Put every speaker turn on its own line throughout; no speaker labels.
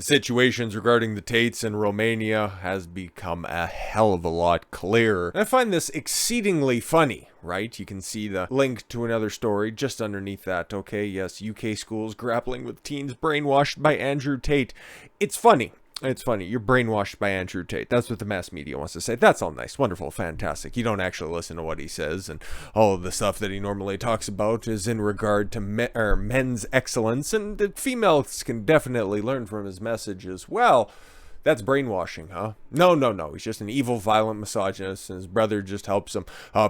situations regarding the Tates in Romania has become a hell of a lot clearer. And I find this exceedingly funny, right? You can see the link to another story just underneath that, okay? Yes, UK schools grappling with teens brainwashed by Andrew Tate. It's funny. It's funny. You're brainwashed by Andrew Tate. That's what the mass media wants to say. That's all nice, wonderful, fantastic. You don't actually listen to what he says, and all of the stuff that he normally talks about is in regard to men's excellence, and the females can definitely learn from his message as well. That's brainwashing, huh? No. He's just an evil, violent misogynist, and his brother just helps him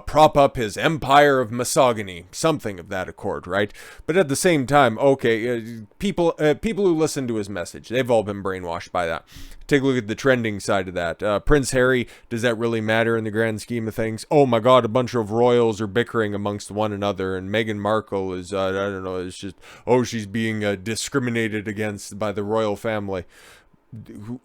prop up his empire of misogyny. Something of that accord, right? But at the same time, okay, people who listen to his message, they've all been brainwashed by that. Take a look at the trending side of that. Prince Harry, does that really matter in the grand scheme of things? Oh my god, a bunch of royals are bickering amongst one another, and Meghan Markle is, I don't know, it's just, she's being discriminated against by the royal family.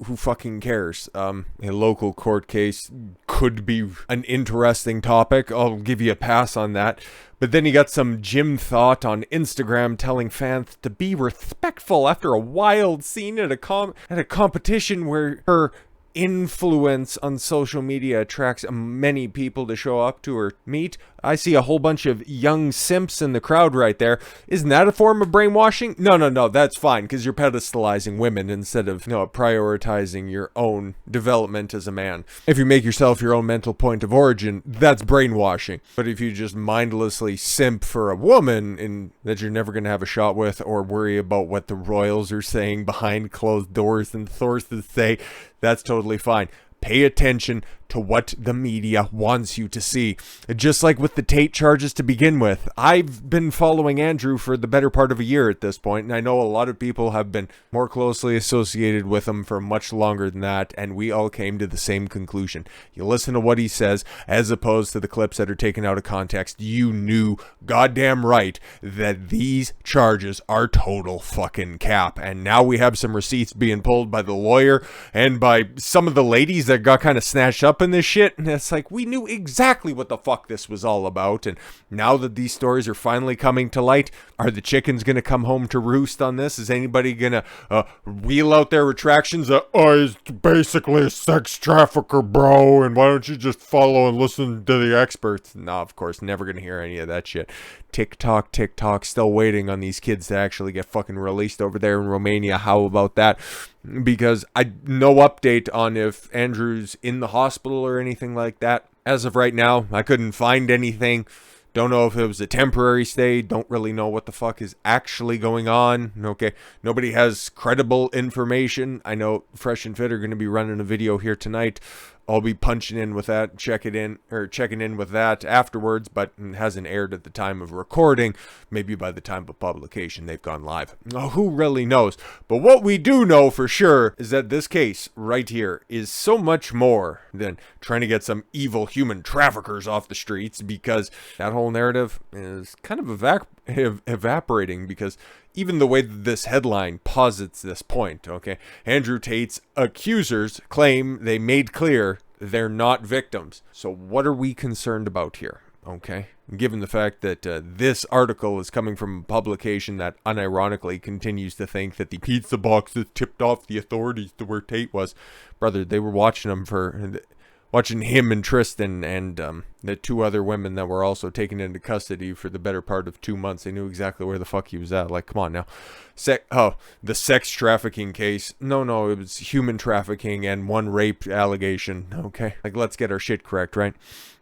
Who fucking cares? A local court case could be an interesting topic. I'll give you a pass on that. But then you got some Jim Thought on Instagram telling fans to be respectful after a wild scene at a competition where her influence on social media attracts many people to show up to her meet. I see a whole bunch of young simps in the crowd right there. Isn't that a form of brainwashing? No, that's fine, because you're pedestalizing women instead of, prioritizing your own development as a man. If you make yourself your own mental point of origin, that's brainwashing. But if you just mindlessly simp for a woman that you're never going to have a shot with, or worry about what the royals are saying behind closed doors and sources say, that's totally fine. Pay attention to what the media wants you to see. Just like with the Tate charges to begin with. I've been following Andrew for the better part of a year at this point, and I know a lot of people have been more closely associated with him for much longer than that, and we all came to the same conclusion. You listen to what he says, as opposed to the clips that are taken out of context. You knew goddamn right that these charges are total fucking cap, and now we have some receipts being pulled by the lawyer and by some of the ladies that got kind of snatched up in this shit, and it's like, we knew exactly what the fuck this was all about, and now that these stories are finally coming to light, are the chickens gonna come home to roost on this? Is anybody gonna wheel out their retractions he's basically a sex trafficker, bro, and why don't you just follow and listen to the experts? No, of course, never gonna hear any of that shit. TikTok, still waiting on these kids to actually get fucking released over there in Romania. How about that? Because no update on if Andrew's in the hospital or anything like that. As of right now, I couldn't find anything. Don't know if it was a temporary stay. Don't really know what the fuck is actually going on. Okay, nobody has credible information. I know Fresh and Fit are going to be running a video here tonight. I'll be punching in with that, checking in with that afterwards, but it hasn't aired at the time of recording. Maybe by the time of publication, they've gone live. Who really knows? But what we do know for sure is that this case right here is so much more than trying to get some evil human traffickers off the streets, because that whole narrative is kind of evaporating, because even the way that this headline posits this point, okay? Andrew Tate's accusers claim they made clear they're not victims. So what are we concerned about here, okay? Given the fact that this article is coming from a publication that unironically continues to think that the pizza boxes tipped off the authorities to where Tate was. Brother, they were watching him and Tristan and the two other women that were also taken into custody for the better part of 2 months. They knew exactly where the fuck he was at. Like, come on now. The sex trafficking case. No, it was human trafficking and one rape allegation. Okay, like, let's get our shit correct, right?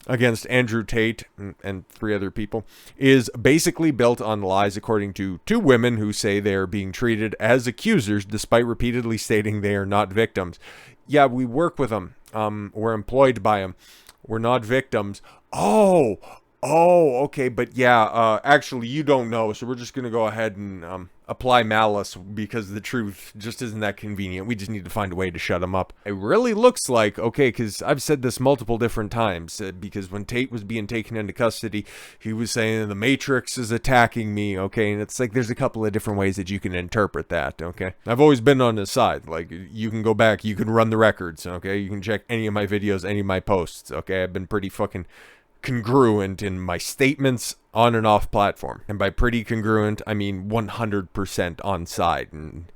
Against Andrew Tate and 3 other people is basically built on lies, according to 2 women who say they are being treated as accusers despite repeatedly stating they are not victims. Yeah, we work with them. We're employed by them. We're not victims. Oh, okay. But yeah, actually, you don't know. So we're just going to go ahead and apply malice, because the truth just isn't that convenient. We just need to find a way to shut them up. It really looks like, okay, because I've said this multiple different times, because when Tate was being taken into custody, he was saying the Matrix is attacking me, okay? And it's like, there's a couple of different ways that you can interpret that, okay? I've always been on his side. Like, you can go back, you can run the records, okay? You can check any of my videos, any of my posts, okay? I've been pretty fucking congruent in my statements on and off platform, and by pretty congruent I mean 100% on side.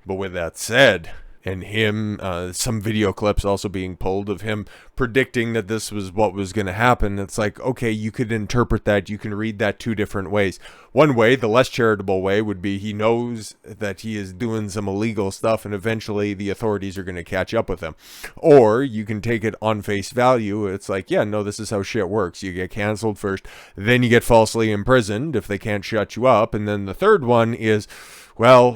But with that said, and him, some video clips also being pulled of him predicting that this was what was going to happen. It's like, okay, you could interpret that, you can read that two different ways. One way, the less charitable way, would be he knows that he is doing some illegal stuff and eventually the authorities are going to catch up with him. Or you can take it on face value. It's like, yeah, no, this is how shit works. You get canceled first, then you get falsely imprisoned if they can't shut you up. And then the third one is, well,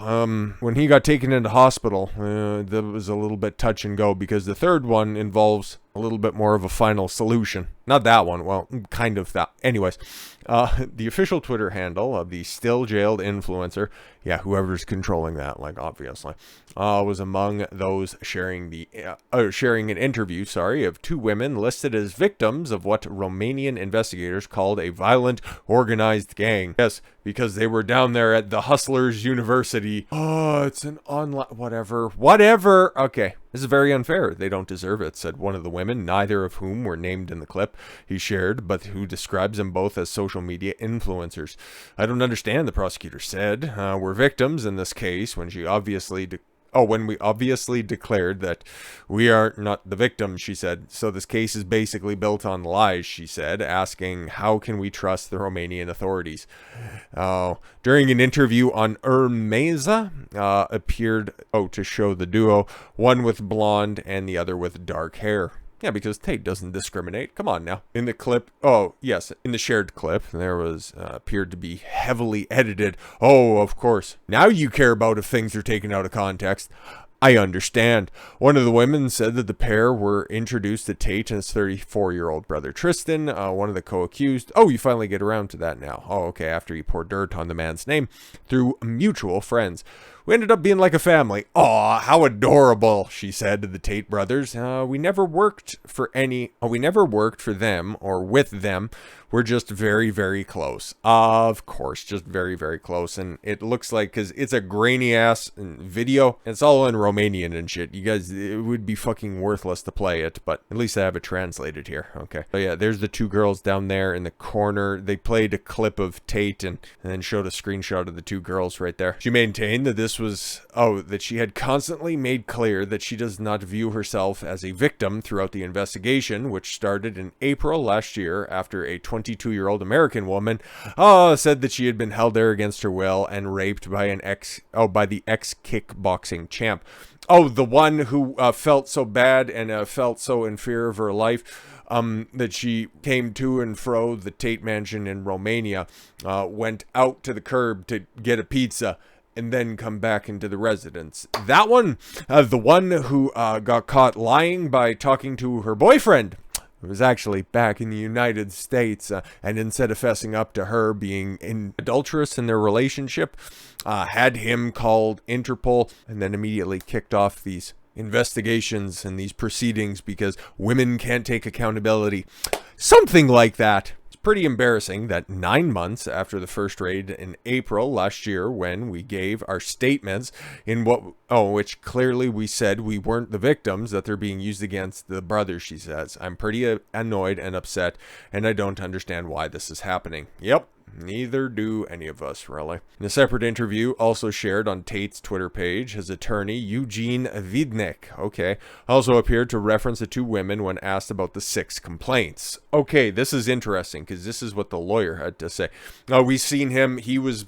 when he got taken into hospital, that was a little bit touch and go, because the third one involves a little bit more of a final solution. Not that one, well, kind of that. Anyways, the official Twitter handle of the still jailed influencer, yeah, whoever's controlling that, like, obviously, was among those sharing an interview, of two women listed as victims of what Romanian investigators called a violent, organized gang. Yes, because they were down there at the Hustlers University. Oh, it's an online... Whatever. Okay. This is very unfair. They don't deserve it, said one of the women, neither of whom were named in the clip he shared, but who describes them both as social media influencers. I don't understand, the prosecutor said. We're victims in this case when we obviously declared that we are not the victims, she said. So this case is basically built on lies, she said, asking how can we trust the Romanian authorities. During an interview on Urmeza, appeared to show the duo, one with blonde and the other with dark hair. Yeah, because Tate doesn't discriminate. Come on now. In the clip, in the shared clip, there was appeared to be heavily edited. Oh, of course. Now you care about if things are taken out of context. I understand. One of the women said that the pair were introduced to Tate and his 34-year-old brother Tristan, one of the co-accused. Oh, you finally get around to that now. Oh, okay, after you pour dirt on the man's name through mutual friends. We ended up being like a family. Aw, how adorable, she said to the Tate brothers. We never worked for them or with them. We're just very, very close. Of course, just very, very close. And it looks like, because it's a grainy-ass video, it's all in Romanian and shit. You guys, it would be fucking worthless to play it, but at least I have it translated here. Okay. So yeah, there's the two girls down there in the corner. They played a clip of Tate and then showed a screenshot of the two girls right there. She maintained that that she had constantly made clear that she does not view herself as a victim throughout the investigation, which started in April last year after a 22-year-old American woman said that she had been held there against her will and raped by the ex-kickboxing champ. Oh, the one who felt so bad and felt so in fear of her life that she came to and fro the Tate mansion in Romania, went out to the curb to get a pizza, and then come back into the residence. That one, the one who got caught lying by talking to her boyfriend, was actually back in the United States, and instead of fessing up to her being adulterous in their relationship, had him called Interpol, and then immediately kicked off these investigations and these proceedings because women can't take accountability. Something like that. Pretty embarrassing that 9 months after the first raid in April last year, when we gave our statements in which clearly we said we weren't the victims, that they're being used against the brothers, she says. I'm pretty annoyed and upset, and I don't understand why this is happening. Yep. Neither do any of us, really. In a separate interview, also shared on Tate's Twitter page, his attorney, Eugene Vidnek, also appeared to reference the two women when asked about the 6 complaints. Okay, this is interesting, because this is what the lawyer had to say. We've seen him, he was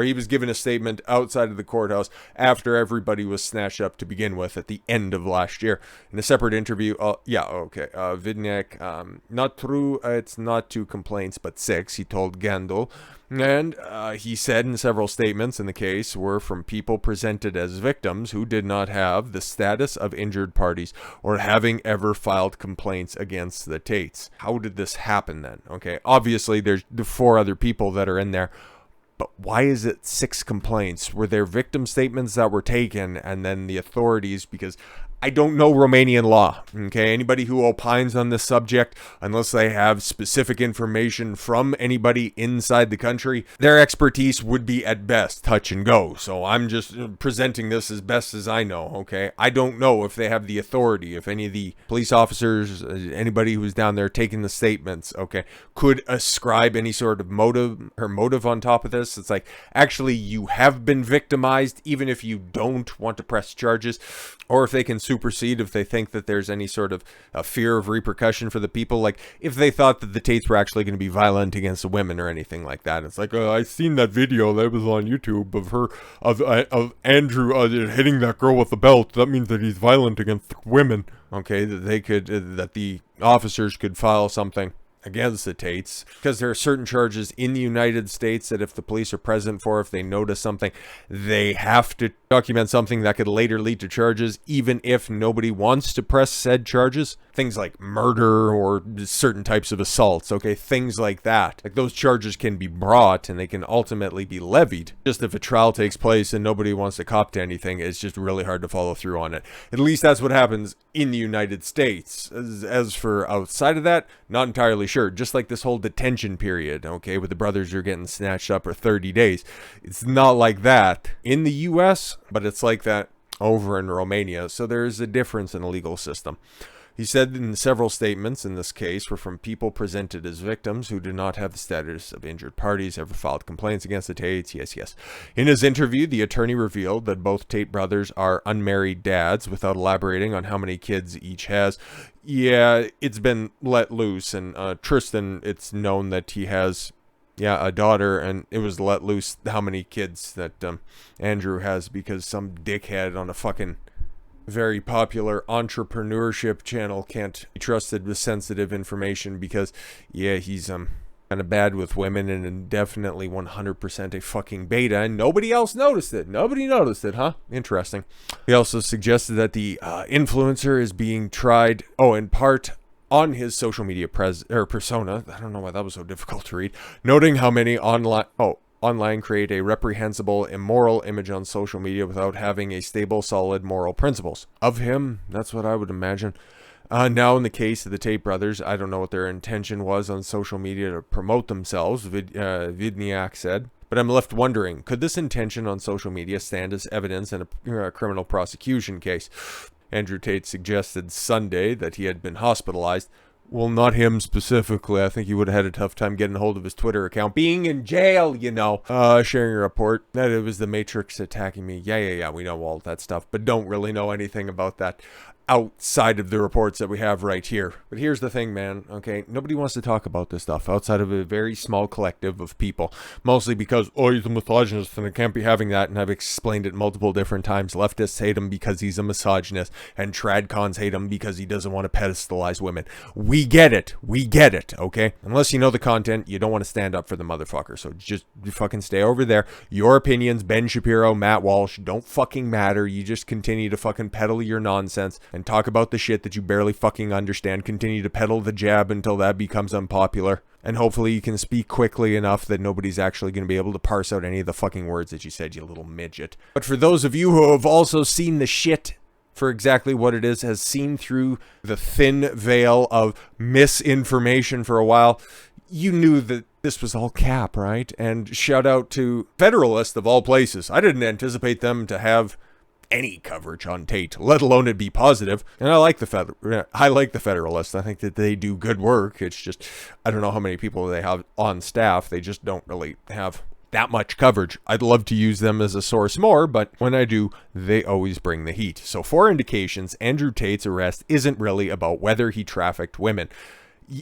he was given a statement outside of the courthouse after everybody was snatched up to begin with at the end of last year. In a separate interview, Vidnek, not true, it's not 2 complaints, but 6, he told Gandul. And he said in several statements in the case were from people presented as victims who did not have the status of injured parties or having ever filed complaints against the Tates. How did this happen then? Okay, obviously there's the 4 other people that are in there. But why is it 6 complaints? Were there victim statements that were taken and then the authorities, because I don't know Romanian law, okay? Anybody who opines on this subject, unless they have specific information from anybody inside the country, their expertise would be at best touch and go. So I'm just presenting this as best as I know, okay? I don't know if they have the authority, if any of the police officers, anybody who's down there taking the statements, okay, could ascribe any sort of motive on top of this. It's like, actually, you have been victimized, even if you don't want to press charges, or if they can supersede, if they think that there's any sort of a fear of repercussion for the people, like if they thought that the Tates were actually going to be violent against the women or anything like that. It's like, I seen that video that was on YouTube of Andrew hitting that girl with the belt. That means that he's violent against women. Okay, that the officers could file something against the Tates, because there are certain charges in the United States that if the police are present for, if they notice something, they have to document something that could later lead to charges, even if nobody wants to press said charges. Things like murder or certain types of assaults, okay, things like that. Like, those charges can be brought and they can ultimately be levied. Just if a trial takes place and nobody wants to cop to anything, it's just really hard to follow through on it. At least that's what happens in the United States. As for outside of that, not entirely sure. Just like this whole detention period, okay, with the brothers who are getting snatched up for 30 days. It's not like that in the US, but it's like that over in Romania. So there's a difference in the legal system. He said in several statements in this case were from people presented as victims who do not have the status of injured parties, ever filed complaints against the Tates. Yes. In his interview, the attorney revealed that both Tate brothers are unmarried dads, without elaborating on how many kids each has. Yeah, it's been let loose, and Tristan, it's known that he has a daughter, and it was let loose how many kids that Andrew has, because some dickhead on a fucking very popular entrepreneurship channel can't be trusted with sensitive information, because he's kind of bad with women and definitely 100% a fucking beta, and nobody else noticed it. Nobody noticed it, huh? Interesting. He also suggested that the influencer is being tried, in part on his social media persona. I don't know why that was so difficult to read. Noting how many online create a reprehensible, immoral image on social media without having a stable, solid moral principles. Of him, that's what I would imagine. Now, in the case of the Tate brothers, I don't know what their intention was on social media to promote themselves, Vidniak said. But I'm left wondering, could this intention on social media stand as evidence in a criminal prosecution case? Andrew Tate suggested Sunday that he had been hospitalized. Well, not him specifically. I think he would have had a tough time getting a hold of his Twitter account. Being in jail, sharing a report that it was the Matrix attacking me. Yeah, we know all that stuff, but don't really know anything about that outside of the reports that we have right here. But here's the thing, man, okay? Nobody wants to talk about this stuff outside of a very small collective of people, mostly because, he's a misogynist and I can't be having that, and I've explained it multiple different times. Leftists hate him because he's a misogynist, and tradcons hate him because he doesn't want to pedestalize women. We get it, okay? Unless you know the content, you don't want to stand up for the motherfucker, so just fucking stay over there. Your opinions, Ben Shapiro, Matt Walsh, don't fucking matter. You just continue to fucking peddle your nonsense and talk about the shit that you barely fucking understand. Continue to peddle the jab until that becomes unpopular. And hopefully you can speak quickly enough that nobody's actually going to be able to parse out any of the fucking words that you said, you little midget. But for those of you who have also seen the shit for exactly what it is, has seen through the thin veil of misinformation for a while, you knew that this was all cap, right? And shout out to Federalist of all places. I didn't anticipate them to have any coverage on Tate, let alone it be positive. And I like the Federalist. I think that they do good work. It's just, I don't know how many people they have on staff. They just don't really have that much coverage. I'd love to use them as a source more, but when I do, they always bring the heat. So 4 indications Andrew Tate's arrest isn't really about whether he trafficked women.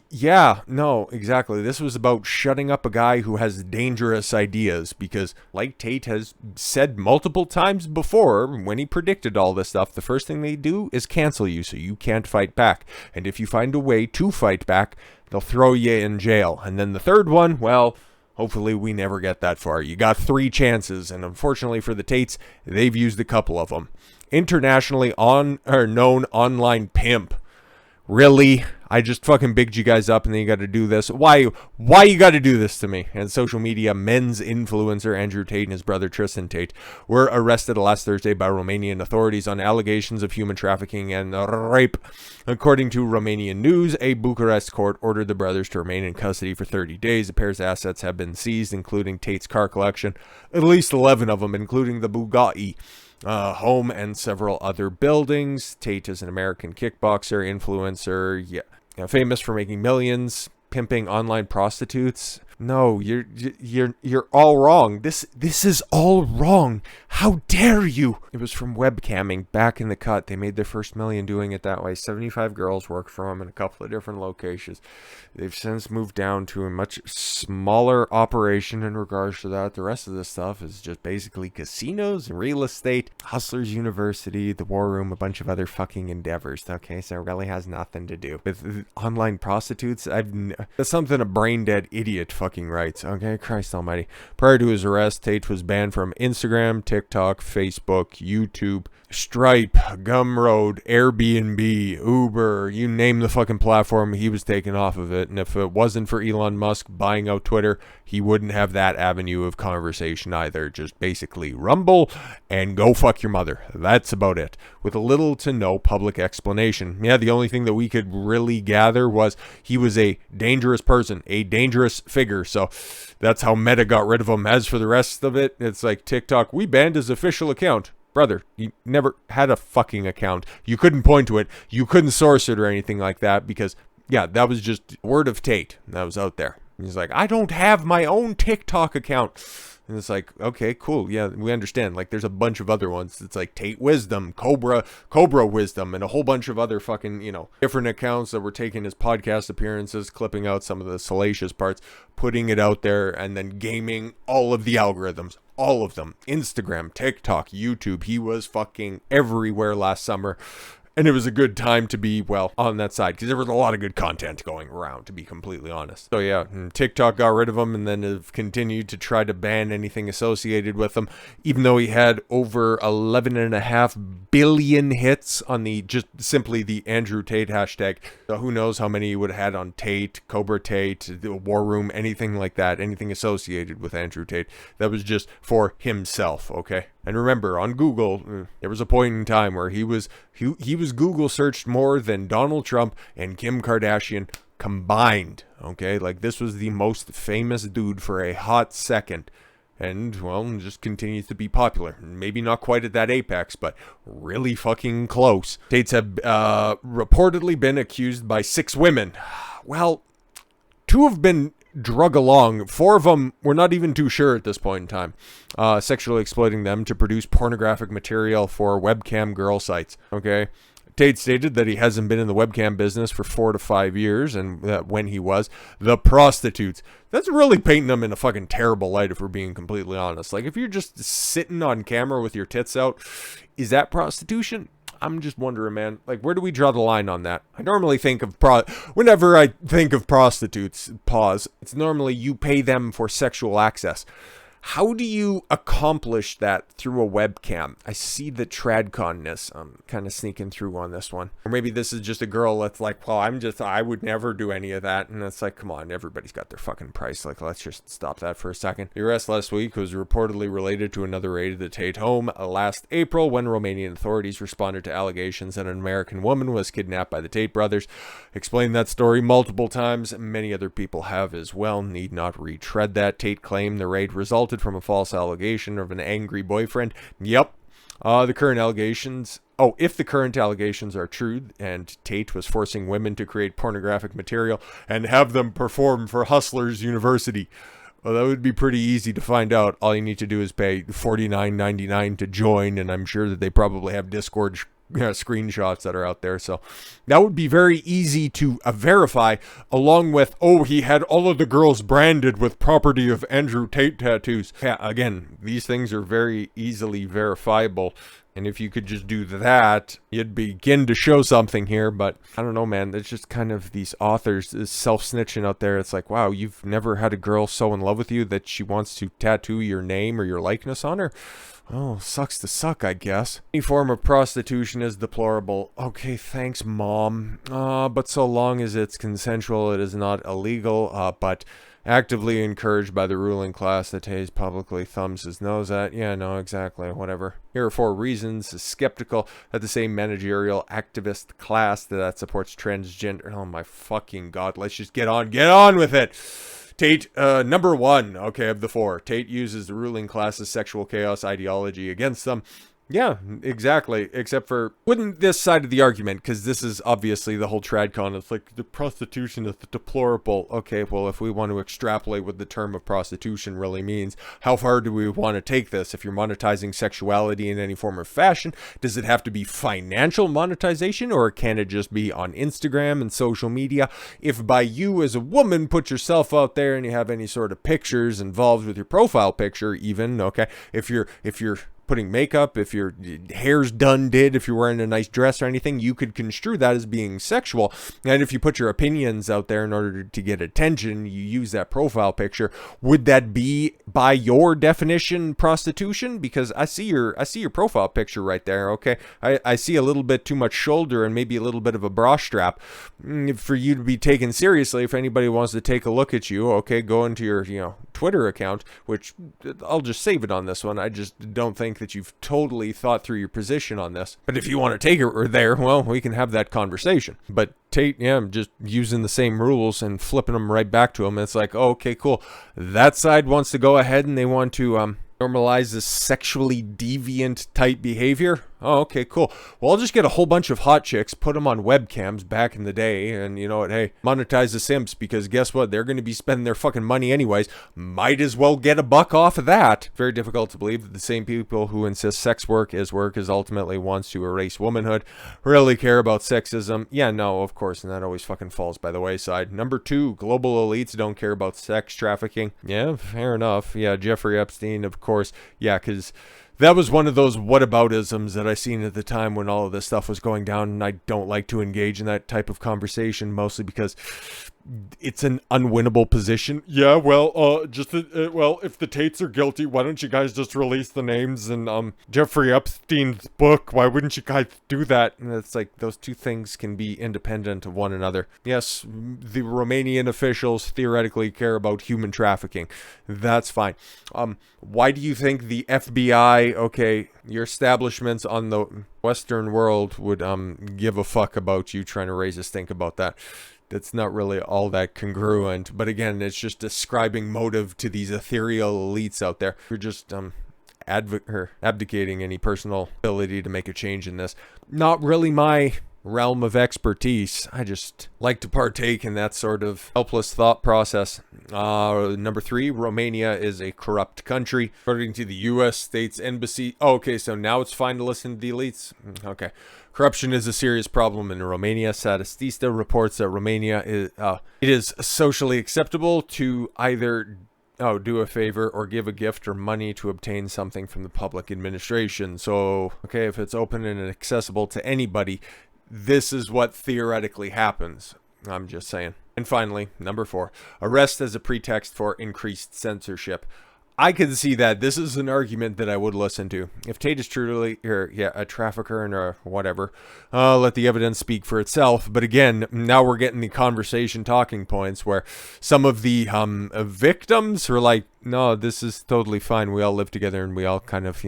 Yeah, no, exactly. This was about shutting up a guy who has dangerous ideas, because like Tate has said multiple times before, when he predicted all this stuff, the first thing they do is cancel you so you can't fight back. And if you find a way to fight back, they'll throw you in jail. And then the third one, well, hopefully we never get that far. You got 3 chances, and unfortunately for the Tates, they've used a couple of them. Internationally known online pimp. Really? I just fucking bigged you guys up and then you got to do this. Why you got to do this to me? And social media men's influencer Andrew Tate and his brother Tristan Tate were arrested last Thursday by Romanian authorities on allegations of human trafficking and rape. According to Romanian news, a Bucharest court ordered the brothers to remain in custody for 30 days. The pair's assets have been seized, including Tate's car collection, at least 11 of them, including the Bugatti home and several other buildings. Tate is an American kickboxer, influencer, famous for making millions, pimping online prostitutes. No, you're all wrong. This is all wrong. How dare you? It was from webcamming back in the cut. They made their first million doing it that way. 75 girls worked for them in a couple of different locations. They've since moved down to a much smaller operation in regards to that. The rest of this stuff is just basically casinos and real estate, Hustlers University, the War Room, a bunch of other fucking endeavors. Okay, so it really has nothing to do with online prostitutes. That's something a brain dead idiot fucking writes. Okay, Christ almighty. Prior to his arrest, Tate was banned from Instagram, TikTok, Facebook, YouTube, Stripe, Gumroad, Airbnb, Uber, you name the fucking platform, he was taken off of it. And if it wasn't for Elon Musk buying out Twitter, he wouldn't have that avenue of conversation either. Just basically Rumble and go fuck your mother. That's about it. With a little to no public explanation. Yeah, the only thing that we could really gather was he was a dangerous person, a dangerous figure. So that's how Meta got rid of him. As for the rest of it, it's like TikTok, we banned his official account. Brother, you never had a fucking account. You couldn't point to it. You couldn't source it or anything like that because, yeah, that was just word of Tate that was out there. He's like, I don't have my own TikTok account. And it's like, okay, cool. Yeah, we understand. Like, there's a bunch of other ones. It's like Tate Wisdom, Cobra Wisdom, and a whole bunch of other fucking, different accounts that were taking his podcast appearances, clipping out some of the salacious parts, putting it out there, and then gaming all of the algorithms. All of them. Instagram, TikTok, YouTube. He was fucking everywhere last summer. And it was a good time to be, well, on that side. Because there was a lot of good content going around, to be completely honest. So yeah, TikTok got rid of him and then have continued to try to ban anything associated with him. Even though he had over 11.5 billion hits on just simply the Andrew Tate hashtag. So who knows how many he would have had on Tate, Cobra Tate, the War Room, anything like that. Anything associated with Andrew Tate. That was just for himself, okay? And remember, on Google, there was a point in time where he was Google searched more than Donald Trump and Kim Kardashian combined. Okay, like this was the most famous dude for a hot second. And, well, just continues to be popular. Maybe not quite at that apex, but really fucking close. Tates have reportedly been accused by 6 women. Well, 2 have been drug along. 4 of them, we're not even too sure at this point in time. Sexually exploiting them to produce pornographic material for webcam girl sites. Okay. Tate stated that he hasn't been in the webcam business for 4 to 5 years, and that when he was, the prostitutes. That's really painting them in a fucking terrible light, if we're being completely honest. Like, if you're just sitting on camera with your tits out, is that prostitution? I'm just wondering, man, like, where do we draw the line on that? I normally think of whenever I think of prostitutes, it's normally you pay them for sexual access. How do you accomplish that through a webcam? I see the tradconness kind of sneaking through on this one. Or maybe this is just a girl that's like, well, I would never do any of that. And it's like, come on, everybody's got their fucking price. Like, let's just stop that for a second. The arrest last week was reportedly related to another raid at the Tate home last April when Romanian authorities responded to allegations that an American woman was kidnapped by the Tate brothers. Explained that story multiple times. Many other people have as well. Need not retread that. Tate claimed the raid resulted from a false allegation of an angry boyfriend. Yep. The current allegations. Oh, if the current allegations are true and Tate was forcing women to create pornographic material and have them perform for Hustlers University. Well, that would be pretty easy to find out. All you need to do is pay $49.99 to join, and I'm sure that they probably have Discord screenshots that are out there. So that would be very easy to verify, along with, oh, he had all of the girls branded with property of Andrew Tate tattoos. Yeah, again, these things are very easily verifiable. And if you could just do that, you'd begin to show something here. But I don't know, man. It's just kind of these authors self-snitching out there. It's like, wow, you've never had a girl so in love with you that she wants to tattoo your name or your likeness on her? Oh, sucks to suck, I guess. Any form of prostitution is deplorable. Okay, thanks, Mom. But so long as it's consensual, it is not illegal, but actively encouraged by the ruling class that Hayes publicly thumbs his nose at. Yeah, no, exactly, whatever. Here are 4 reasons. Skeptical that the same managerial activist class that supports transgender... Oh my fucking god, let's just get on with it! Tate, number 1, okay, of the 4. Tate uses the ruling class's sexual chaos ideology against them. Yeah, exactly. Except for, wouldn't this side of the argument, because this is obviously the whole TradCon, it's like, the prostitution is deplorable. Okay, well, if we want to extrapolate what the term of prostitution really means, how far do we want to take this? If you're monetizing sexuality in any form or fashion, does it have to be financial monetization, or can it just be on Instagram and social media? If by you as a woman put yourself out there and you have any sort of pictures involved with your profile picture even, okay, if you're putting makeup, if your hair's if you're wearing a nice dress or anything, you could construe that as being sexual. And if you put your opinions out there in order to get attention, you use that profile picture. Would that be, by your definition, prostitution? Because I see your profile picture right there. Okay, I see a little bit too much shoulder and maybe a little bit of a bra strap. For you to be taken seriously, if anybody wants to take a look at you, okay, go into your Twitter account, which I'll just save it on this one. I just don't think that you've totally thought through your position on this. But if you want to take it there, well, we can have that conversation. But Tate, yeah, I'm just using the same rules and flipping them right back to him. It's like, oh, okay, cool. That side wants to go ahead and they want to normalize this sexually deviant type behavior. Oh, okay, cool. Well, I'll just get a whole bunch of hot chicks, put them on webcams back in the day, and you know what, hey, monetize the simps, because guess what? They're going to be spending their fucking money anyways. Might as well get a buck off of that. Very difficult to believe that the same people who insist sex work is ultimately wants to erase womanhood really care about sexism. Yeah, no, of course, and that always fucking falls by the wayside. Number 2, global elites don't care about sex trafficking. Yeah, fair enough. Yeah, Jeffrey Epstein, of course. Yeah, because that was one of those whataboutisms that I seen at the time when all of this stuff was going down, and I don't like to engage in that type of conversation, mostly because it's an unwinnable position. Yeah, well, if the Tates are guilty, why don't you guys just release the names in Jeffrey Epstein's book? Why wouldn't you guys do that? And it's like, those two things can be independent of one another. Yes, the Romanian officials theoretically care about human trafficking. That's fine. Why do you think the FBI, okay, your establishments on the Western world would give a fuck about you trying to raise a stink about that? That's not really all that congruent. But again, it's just describing motive to these ethereal elites out there. You're just abdicating any personal ability to make a change in this. Not really my realm of expertise. I just like to partake in that sort of helpless thought process. Number 3, Romania is a corrupt country. According to the U.S. State's Embassy. Oh, okay, so now it's fine to listen to the elites? Okay. Corruption is a serious problem in Romania. Statista reports that Romania is it is socially acceptable to either do a favor or give a gift or money to obtain something from the public administration. So, okay, if it's open and accessible to anybody, this is what theoretically happens. I'm just saying. And finally, number 4, arrest as a pretext for increased censorship. I can see that. This is an argument that I would listen to. If Tate is truly a trafficker and whatever, let the evidence speak for itself. But again, now we're getting the conversation talking points where some of the victims are like, no, this is totally fine. We all live together and we all kind of,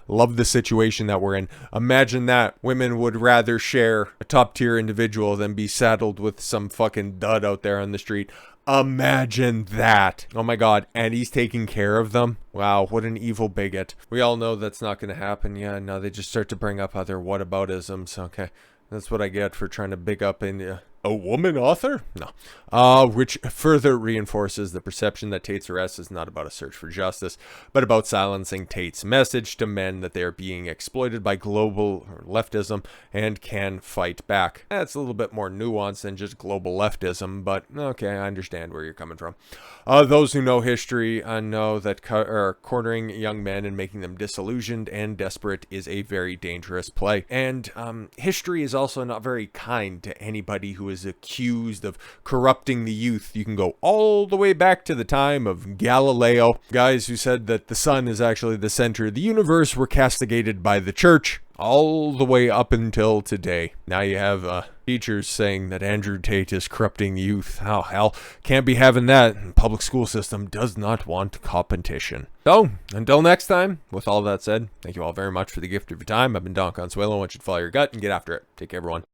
love the situation that we're in. Imagine that. Women would rather share a top tier individual than be saddled with some fucking dud out there on the street. Imagine that. Oh my god. And he's taking care of them. Wow, what an evil bigot. We all know that's not going to happen. Yeah, no, they just start to bring up other whataboutisms. Okay, that's what I get for trying to big up in a woman author? No. Which further reinforces the perception that Tate's arrest is not about a search for justice, but about silencing Tate's message to men that they are being exploited by global leftism and can fight back. That's a little bit more nuanced than just global leftism, but okay, I understand where you're coming from. Those who know history know that cornering young men and making them disillusioned and desperate is a very dangerous play. And history is also not very kind to anybody who was accused of corrupting the youth. You can go all the way back to the time of Galileo. Guys who said that the sun is actually the center of the universe were castigated by the church all the way up until today. Now you have teachers saying that Andrew Tate is corrupting the youth. Oh, hell, can't be having that. The public school system does not want competition. So, until next time, with all that said, thank you all very much for the gift of your time. I've been Don Consuelo. I want you to follow your gut and get after it. Take care, everyone.